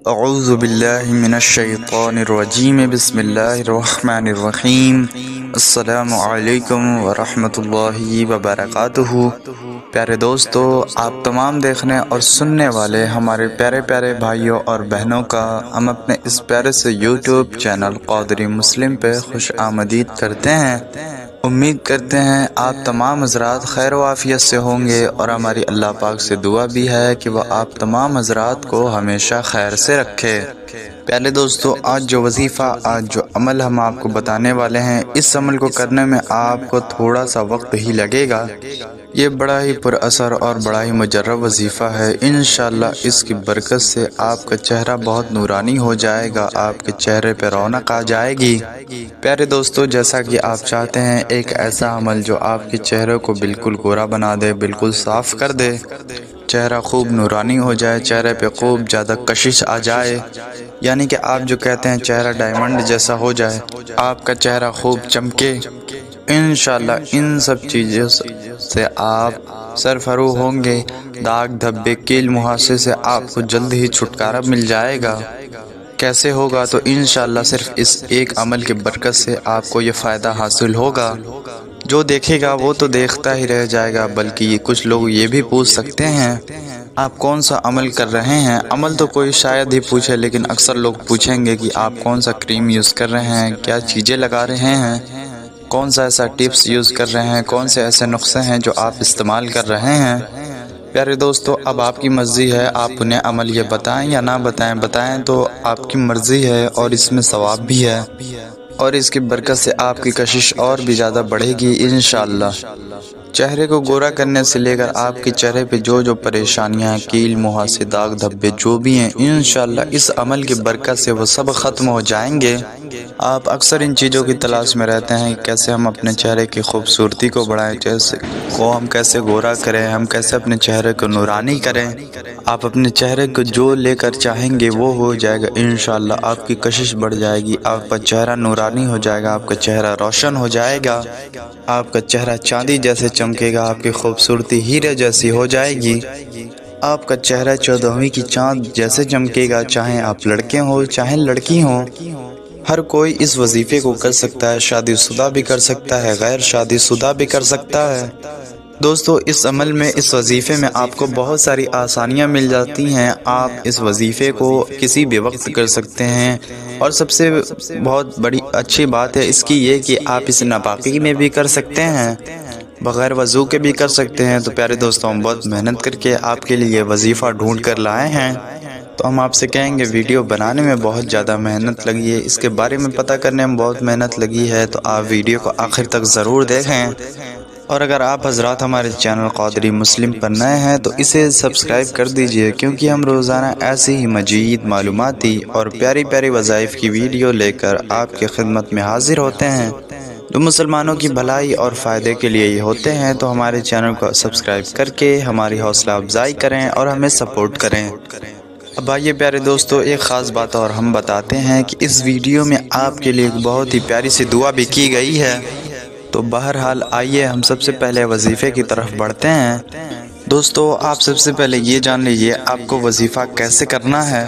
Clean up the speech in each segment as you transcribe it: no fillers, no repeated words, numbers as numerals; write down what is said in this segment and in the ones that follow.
اعوذ باللہ من الشیطان الرجیم بسم اللہ الرحمن الرحیم السلام علیکم ورحمۃ اللہ وبرکاتہ۔ پیارے دوستو، آپ تمام دیکھنے اور سننے والے ہمارے پیارے پیارے بھائیوں اور بہنوں کا ہم اپنے اس پیارے سے یوٹیوب چینل قادری مسلم پہ خوش آمدید کرتے ہیں۔ امید کرتے ہیں آپ تمام حضرات خیر و عافیت سے ہوں گے، اور ہماری اللہ پاک سے دعا بھی ہے کہ وہ آپ تمام حضرات کو ہمیشہ خیر سے رکھے۔ پیارے دوستو، آج جو وظیفہ، آج جو عمل ہم آپ کو بتانے والے ہیں، اس عمل کو کرنے میں آپ کو تھوڑا سا وقت ہی لگے گا۔ یہ بڑا ہی پر اثر اور بڑا ہی مجرب وظیفہ ہے۔ انشاءاللہ اس کی برکت سے آپ کا چہرہ بہت نورانی ہو جائے گا، آپ کے چہرے پہ رونق آ جائے گی۔ پیارے دوستو، جیسا کہ آپ چاہتے ہیں ایک ایسا عمل جو آپ کے چہرے کو بالکل گورا بنا دے، بالکل صاف کر دے، چہرہ خوب نورانی ہو جائے، چہرے پہ خوب زیادہ کشش آ جائے، یعنی کہ آپ جو کہتے ہیں چہرہ ڈائمنڈ جیسا ہو جائے، آپ کا چہرہ خوب چمکے، انشاءاللہ ان سب چیزوں سے آپ سرفراز ہوں گے۔ داغ دھبے کیل مہاسے سے آپ کو جلد ہی چھٹکارا مل جائے گا۔ کیسے ہوگا؟ تو انشاءاللہ صرف اس ایک عمل کی برکت سے آپ کو یہ فائدہ حاصل ہوگا۔ جو دیکھے گا وہ تو دیکھتا ہی رہ جائے گا، بلکہ کچھ لوگ یہ بھی پوچھ سکتے ہیں آپ کون سا عمل کر رہے ہیں۔ عمل تو کوئی شاید ہی پوچھے، لیکن اکثر لوگ پوچھیں گے کہ آپ کون سا کریم یوز کر رہے ہیں، کیا چیزیں لگا رہے ہیں، کون سا ایسا ٹپس یوز کر رہے ہیں، کون سے ایسے نسخے ہیں جو آپ استعمال کر رہے ہیں۔ پیارے دوستو، اب آپ کی مرضی ہے، آپ انہیں عمل یہ بتائیں یا نہ بتائیں۔ بتائیں تو آپ کی مرضی ہے، اور اس میں ثواب بھی ہے، اور اس کی برکت سے آپ کی کشش اور بھی زیادہ بڑھے گی انشاءاللہ۔ چہرے کو گورا کرنے سے لے کر آپ کے چہرے پہ جو پریشانیاں، کیل مہاسے، داغ دھبے جو بھی ہیں، انشاءاللہ اس عمل کی برکت سے وہ سب ختم ہو جائیں گے۔ آپ اکثر ان چیزوں کی تلاش میں رہتے ہیں، کیسے ہم اپنے چہرے کی خوبصورتی کو بڑھائیں، ہم کیسے گورا کریں، ہم کیسے اپنے چہرے کو نورانی کریں۔ آپ اپنے چہرے کو جو لے کر چاہیں گے وہ ہو جائے گا انشاءاللہ۔ آپ کی کشش بڑھ جائے گی، آپ کا چہرہ نورانی ہو جائے گا، آپ کا چہرہ روشن ہو جائے گا، آپ کا چہرہ چاندی جیسے چمکے گا، آپ کی خوبصورتی ہیرے جیسی ہو جائے گی، آپ کا چہرہ 14ویں کی چاند جیسے چمکے گا، چاہے آپ لڑکے ہوں چاہے لڑکی ہوں۔ ہر کوئی اس وظیفے کو کر سکتا ہے، شادی شدہ بھی کر سکتا ہے، غیر شادی شدہ بھی کر سکتا ہے۔ دوستو، اس عمل میں، اس وظیفے میں آپ کو بہت ساری آسانیاں مل جاتی ہیں۔ آپ اس وظیفے کو کسی بھی وقت کر سکتے ہیں، اور سب سے بہت بڑی اچھی بات ہے اس کی یہ کہ آپ اس ناپاکی میں بھی کر سکتے ہیں، بغیر وضو کے بھی کر سکتے ہیں۔ تو پیارے دوستوں، ہم بہت محنت کر کے آپ کے لیے وظیفہ ڈھونڈ کر لائے ہیں، تو ہم آپ سے کہیں گے ویڈیو بنانے میں بہت زیادہ محنت لگی ہے، اس کے بارے میں پتہ کرنے میں بہت محنت لگی ہے، تو آپ ویڈیو کو آخر تک ضرور دیکھیں۔ اور اگر آپ حضرات ہمارے چینل قادری مسلم پر نئے ہیں تو اسے سبسکرائب کر دیجئے، کیونکہ ہم روزانہ ایسی ہی مزید معلوماتی اور پیاری پیاری وظائف کی ویڈیو لے کر آپ کی خدمت میں حاضر ہوتے ہیں، جو مسلمانوں کی بھلائی اور فائدے کے لیے ہی ہوتے ہیں۔ تو ہمارے چینل کو سبسکرائب کر کے ہماری حوصلہ افزائی کریں اور ہمیں سپورٹ کریں۔ اب آئیے پیارے دوستو، ایک خاص بات اور ہم بتاتے ہیں کہ اس ویڈیو میں آپ کے لیے ایک بہت ہی پیاری سی دعا بھی کی گئی ہے۔ تو بہرحال آئیے ہم سب سے پہلے وظیفے کی طرف بڑھتے ہیں۔ دوستو، آپ سب سے پہلے یہ جان لیجئے آپ کو وظیفہ کیسے کرنا ہے۔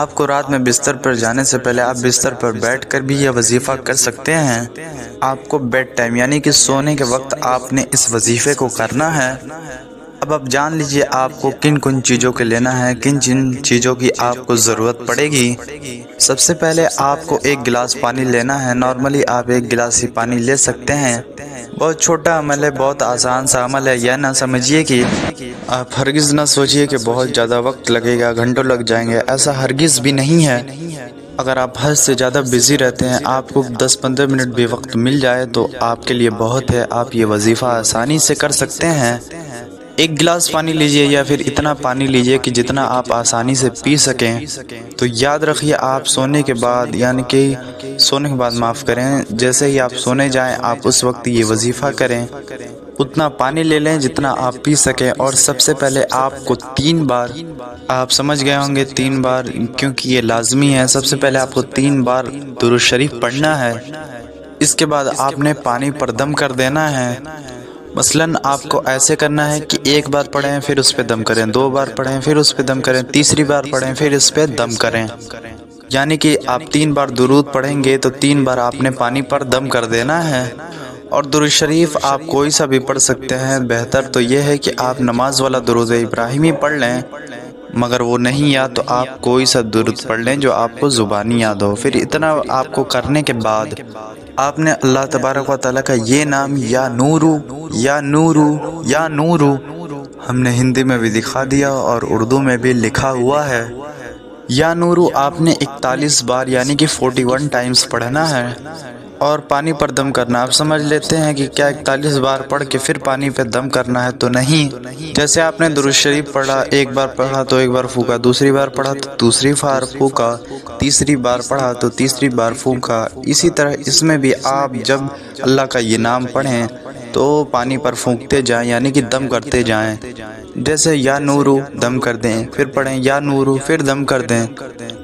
آپ کو رات میں بستر پر جانے سے پہلے آپ بستر پر بیٹھ کر بھی یہ وظیفہ کر سکتے ہیں۔ آپ کو بیڈ ٹائم یعنی کہ سونے کے وقت آپ نے اس وظیفے کو کرنا ہے۔ اب آپ جان لیجئے آپ کو کن کن چیزوں کے لینا ہے، کن چیزوں کی آپ کو ضرورت پڑے گی۔ سب سے پہلے آپ کو ایک گلاس پانی لینا ہے۔ نارملی آپ ایک گلاس ہی پانی لے سکتے ہیں۔ بہت چھوٹا عمل ہے، بہت آسان سا عمل ہے۔ یہ نہ سمجھیے کہ آپ ہرگز نہ سوچئے کہ بہت زیادہ وقت لگے گا، گھنٹوں لگ جائیں گے، ایسا ہرگز بھی نہیں ہے۔ اگر آپ حد سے زیادہ بزی رہتے ہیں، آپ کو 10-15 منٹ بھی وقت مل جائے تو آپ کے لیے بہت ہے، آپ یہ وظیفہ آسانی سے کر سکتے ہیں۔ ایک گلاس پانی لیجئے، یا پھر اتنا پانی لیجئے کہ جتنا آپ آسانی سے پی سکیں۔ تو یاد رکھیے آپ سونے کے بعد، یعنی کہ سونے کے بعد معاف کریں، جیسے ہی آپ سونے جائیں آپ اس وقت یہ وظیفہ کریں، اتنا پانی لے لیں جتنا آپ پی سکیں۔ اور سب سے پہلے آپ کو 3 بار، آپ سمجھ گئے ہوں گے 3 بار کیونکہ یہ لازمی ہے، سب سے پہلے آپ کو 3 بار درود شریف پڑھنا ہے۔ اس کے بعد آپ نے پانی پر دم کر دینا ہے۔ مثلاً آپ کو ایسے کرنا ہے کہ ایک بار پڑھیں پھر اس پہ دم کریں، دو بار پڑھیں پھر اس پہ دم کریں، تیسری بار پڑھیں پھر اس پہ دم کریں، یعنی کہ آپ 3 بار درود پڑھیں گے تو 3 بار آپ نے پانی پر دم کر دینا ہے۔ اور درود شریف آپ کوئی سا بھی پڑھ سکتے ہیں، بہتر تو یہ ہے کہ آپ نماز والا درود ابراہیمی پڑھ لیں، مگر وہ نہیں یاد تو آپ کوئی سا درود پڑھ لیں جو آپ کو زبانی یاد ہو۔ پھر اتنا آپ کو کرنے کے بعد آپ نے اللہ تبارک و تعالیٰ کا یہ نام یا نورو یا نورو یا نورو ہم نے ہندی میں بھی دکھا دیا اور اردو میں بھی لکھا ہوا ہے، یا نورو آپ نے 41 بار یعنی کہ 41 ٹائمز پڑھنا ہے اور پانی پر دم کرنا۔ آپ سمجھ لیتے ہیں کہ کیا 41 بار پڑھ کے پھر پانی پہ دم کرنا ہے؟ تو نہیں، جیسے آپ نے درود شریف پڑھا، ایک بار پڑھا تو ایک بار پھونکا، دوسری بار پڑھا تو دوسری بار پھونکا، تیسری بار پڑھا تو تیسری بار پھونکا، اسی طرح اس میں بھی آپ جب اللہ کا یہ نام پڑھیں تو پانی پر پھونکتے جائیں یعنی کہ دم کرتے جائیں، جیسے یا نورو دم کر دیں، پھر پڑھیں یا نورو پھر دم کر دیں،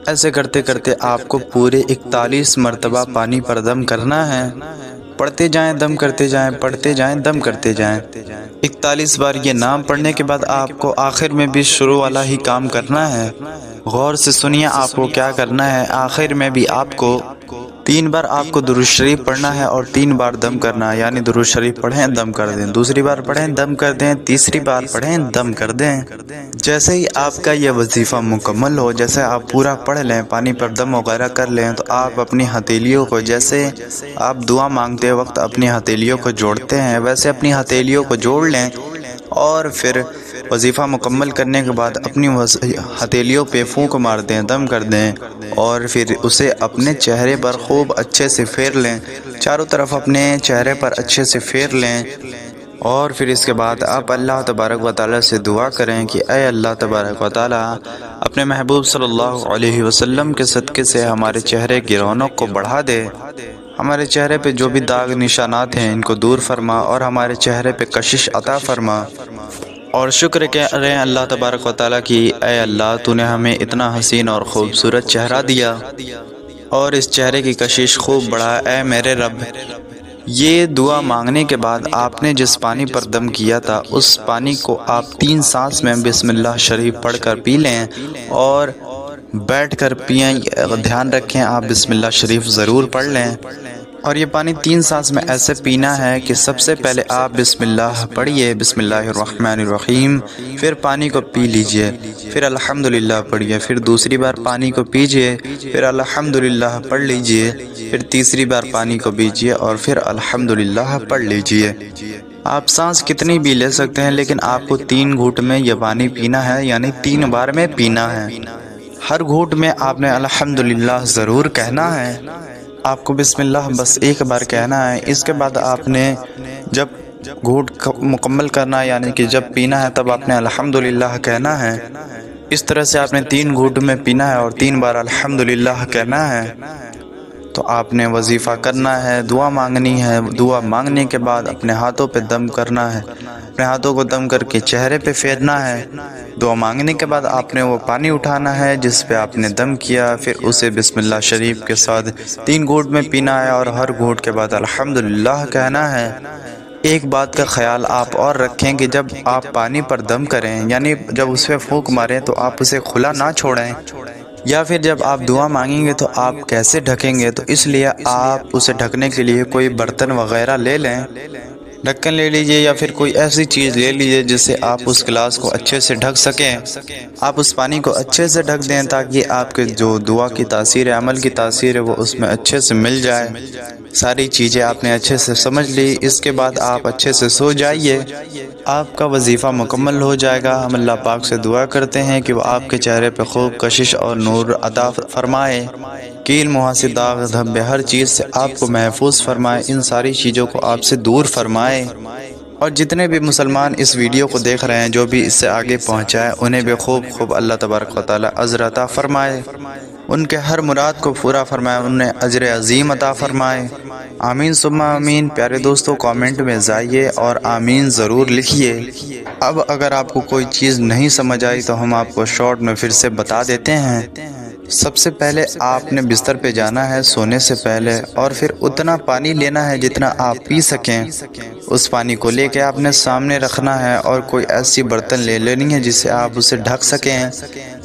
ایسے کرتے کرتے آپ کو پورے 41 مرتبہ پانی پر دم کرنا ہے۔ پڑھتے جائیں دم کرتے جائیں، پڑھتے جائیں دم کرتے جائیں۔ 41 بار یہ نام پڑھنے کے بعد آپ کو آخر میں بھی شروع والا ہی کام کرنا ہے۔ غور سے سنیے آپ کو کیا کرنا ہے۔ آخر میں بھی آپ کو 3 بار آپ کو درود شریف پڑھنا ہے اور 3 بار دم کرنا ہے، یعنی درود شریف پڑھیں دم کر دیں، دوسری بار پڑھیں دم کر دیں، تیسری بار پڑھیں دم کر دیں۔ جیسے ہی آپ کا یہ وظیفہ مکمل ہو، جیسے آپ پورا پڑھ لیں، پانی پر دم وغیرہ کر لیں، تو آپ اپنی ہتھیلیوں کو، جیسے آپ دعا مانگتے وقت اپنی ہتھیلیوں کو جوڑتے ہیں ویسے اپنی ہتھیلیوں کو جوڑ لیں، اور پھر وظیفہ مکمل کرنے کے بعد اپنی ہتھیلیوں پہ پھونک مار دیں، دم کر دیں، اور پھر اسے اپنے چہرے پر خوب اچھے سے پھیر لیں، چاروں طرف اپنے چہرے پر اچھے سے پھیر لیں، اور پھر اس کے بعد آپ اللہ تبارک و تعالیٰ سے دعا کریں کہ اے اللہ تبارک و تعالیٰ، اپنے محبوب صلی اللہ علیہ وسلم کے صدقے سے ہمارے چہرے کی رونق کو بڑھا دے، ہمارے چہرے پہ جو بھی داغ نشانات ہیں ان کو دور فرما، اور ہمارے چہرے پہ کشش عطا فرما۔ اور شکر کریں اللہ تبارک و تعالیٰ کی، اے اللہ تو نے ہمیں اتنا حسین اور خوبصورت چہرہ دیا اور اس چہرے کی کشش خوب بڑھا، اے میرے رب۔ یہ دعا مانگنے کے بعد آپ نے جس پانی پر دم کیا تھا اس پانی کو آپ 3 سانس میں بسم اللہ شریف پڑھ کر پی لیں، اور بیٹھ کر پئیں، دھیان رکھیں آپ بسم اللہ شریف ضرور پڑھ لیں، اور یہ پانی 3 سانس میں ایسے پینا ہے کہ سب سے پہلے آپ بسم اللہ پڑھیے، بسم اللہ الرحمن الرحیم، پھر پانی کو پی لیجئے، پھر الحمدللہ پڑھیے، پھر دوسری بار پانی کو پیجئے، پھر الحمدللہ پڑھ لیجئے، پھر تیسری بار پانی کو پیجئے اور پھر الحمدللہ پڑھ لیجئے۔ آپ سانس کتنی بھی لے سکتے ہیں، لیکن آپ کو 3 گھونٹ میں یہ پانی پینا ہے، یعنی 3 بار میں پینا ہے۔ ہر گھونٹ میں آپ نے الحمدللہ ضرور کہنا ہے، آپ کو بسم اللہ بس ایک بار کہنا ہے۔ اس کے بعد آپ نے جب گھونٹ مکمل کرنا ہے، یعنی کہ جب پینا ہے تب آپ نے الحمدللہ کہنا ہے۔ اس طرح سے آپ نے 3 گھونٹ میں پینا ہے اور 3 بار الحمدللہ کہنا ہے۔ تو آپ نے وظیفہ کرنا ہے، دعا مانگنی ہے، دعا مانگنے کے بعد اپنے ہاتھوں پہ دم کرنا ہے، اپنے ہاتھوں کو دم کر کے چہرے پہ پھیرنا ہے۔ دعا مانگنے کے بعد آپ نے وہ پانی اٹھانا ہے جس پہ آپ نے دم کیا، پھر اسے بسم اللہ شریف کے ساتھ 3 گھونٹ میں پینا ہے، اور ہر گھونٹ کے بعد الحمدللہ کہنا ہے۔ ایک بات کا خیال آپ اور رکھیں کہ جب آپ پانی پر دم کریں، یعنی جب اس پہ پھونک ماریں، تو آپ اسے کھلا نہ چھوڑیں، یا پھر جب آپ دعا مانگیں گے تو آپ کیسے ڈھکیں گے؟ تو اس لیے آپ اسے ڈھکنے کے لیے کوئی برتن وغیرہ لے لیں، ڈھکن لے لیجئے، یا پھر کوئی ایسی چیز لے لیجئے جس سے آپ اس گلاس کو اچھے سے ڈھک سکیں۔ آپ اس پانی کو اچھے سے ڈھک دیں تاکہ آپ کے جو دعا کی تاثیر ہے، عمل کی تاثیر ہے، وہ اس میں اچھے سے مل جائے۔ ساری چیزیں آپ نے اچھے سے سمجھ لی، اس کے بعد آپ اچھے سے سو جائیے، آپ کا وظیفہ مکمل ہو جائے گا۔ ہم اللہ پاک سے دعا کرتے ہیں کہ وہ آپ کے چہرے پہ خوب کشش اور نور عطا فرمائے، کیل مہا سے داغ دھبے ہر چیز سے آپ کو محفوظ فرمائے، ان ساری چیزوں کو آپ سے دور فرمائے، اور جتنے بھی مسلمان اس ویڈیو کو دیکھ رہے ہیں، جو بھی اس سے آگے پہنچائے، انہیں بھی خوب اللہ تبارک و تعالی اجر عطا فرمائے، ان کے ہر مراد کو پورا فرمائے، انہیں اجر عظیم عطا فرمائے۔ آمین ثم آمین۔ پیارے دوستو، کامنٹ میں جائیے اور آمین ضرور لکھیے۔ اب اگر آپ کو کوئی چیز نہیں سمجھ آئی تو ہم آپ کو شارٹ میں پھر سے بتا دیتے ہیں۔ سب سے پہلے آپ نے بستر پہ جانا ہے سونے سے پہلے، اور پھر اتنا پانی لینا ہے جتنا آپ پی سکیں، اس پانی کو لے کے آپ نے سامنے رکھنا ہے اور کوئی ایسی برتن لے لینی ہے جس سے آپ اسے ڈھک سکیں۔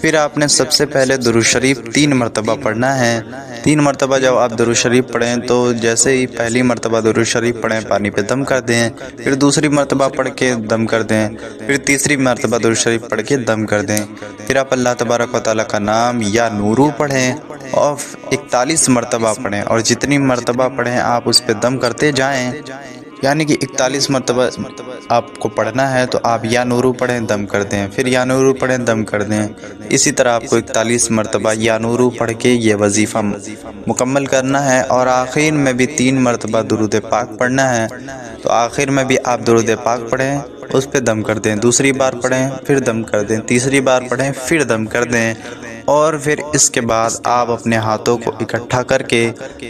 پھر آپ نے سب سے پہلے درود شریف 3 مرتبہ پڑھنا ہے۔ 3 مرتبہ جب آپ درود شریف پڑھیں تو جیسے ہی پہلی مرتبہ درود شریف پڑھیں پانی پہ دم کر دیں، پھر دوسری مرتبہ پڑھ کے دم کر دیں، پھر تیسری مرتبہ درود شریف پڑھ کے دم کر دیں۔ پھر آپ اللہ تبارک و تعالیٰ کا نام یا نورو پڑھیں اور 41 مرتبہ پڑھیں، اور جتنی مرتبہ پڑھیں آپ اس پہ دم کرتے جائیں، یعنی کہ 41 مرتبہ آپ کو پڑھنا ہے تو آپ یا نورو پڑھیں دم کر دیں، پھر یا نورو پڑھیں دم کر دیں۔ اسی طرح آپ کو 41 مرتبہ یا نورو پڑھ کے یہ وظیفہ مکمل کرنا ہے، اور آخر میں بھی 3 مرتبہ درود پاک پڑھنا ہے۔ تو آخر میں بھی آپ درود پاک پڑھیں، اس پہ دم کر دیں، دوسری بار پڑھیں پھر دم کر دیں، تیسری بار پڑھیں پھر دم کر دیں، اور پھر اس کے بعد آپ اپنے ہاتھوں کو اکٹھا کر کے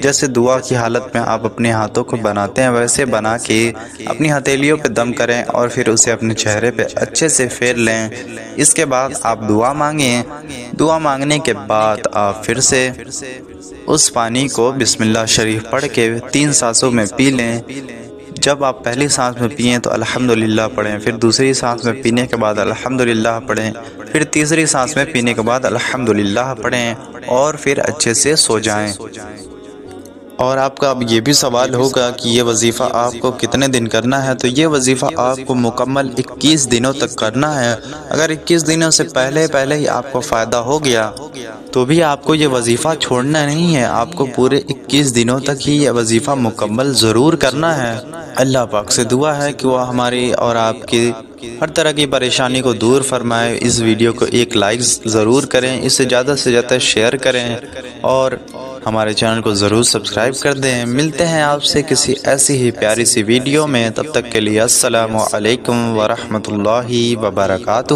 جیسے دعا کی حالت میں آپ اپنے ہاتھوں کو بناتے ہیں ویسے بنا کے اپنی ہتھیلیوں پہ دم کریں، اور پھر اسے اپنے چہرے پہ اچھے سے پھیر لیں۔ اس کے بعد آپ دعا مانگیں۔ دعا مانگنے کے بعد آپ پھر سے اس پانی کو بسم اللہ شریف پڑھ کے 3 سانسوں میں پی لیں۔ جب آپ پہلی سانس میں پئیں تو الحمدللہ پڑھیں، پھر دوسری سانس میں پینے کے بعد الحمدللہ پڑھیں، پھر تیسری سانس میں پینے کے بعد الحمدللہ پڑھیں، اور پھر اچھے سے سو جائیں۔ اور آپ کا اب یہ بھی سوال ہوگا کہ یہ وظیفہ آپ کو کتنے دن کرنا ہے؟ تو یہ وظیفہ آپ کو مکمل 21 دنوں تک کرنا ہے۔ اگر 21 دنوں سے پہلے ہی آپ کو فائدہ ہو گیا تو بھی آپ کو یہ وظیفہ چھوڑنا نہیں ہے، آپ کو پورے 21 دنوں تک ہی یہ وظیفہ مکمل ضرور کرنا ہے۔ اللہ پاک سے دعا ہے کہ وہ ہماری اور آپ کی ہر طرح کی پریشانی کو دور فرمائے۔ اس ویڈیو کو ایک لائک ضرور کریں، اسے زیادہ سے زیادہ شیئر کریں، اور ہمارے چینل کو ضرور سبسکرائب کر دیں۔ ملتے ہیں آپ سے کسی ایسی ہی پیاری سی ویڈیو میں، تب تک کے لیے السلام علیکم ورحمۃ اللہ وبرکاتہ۔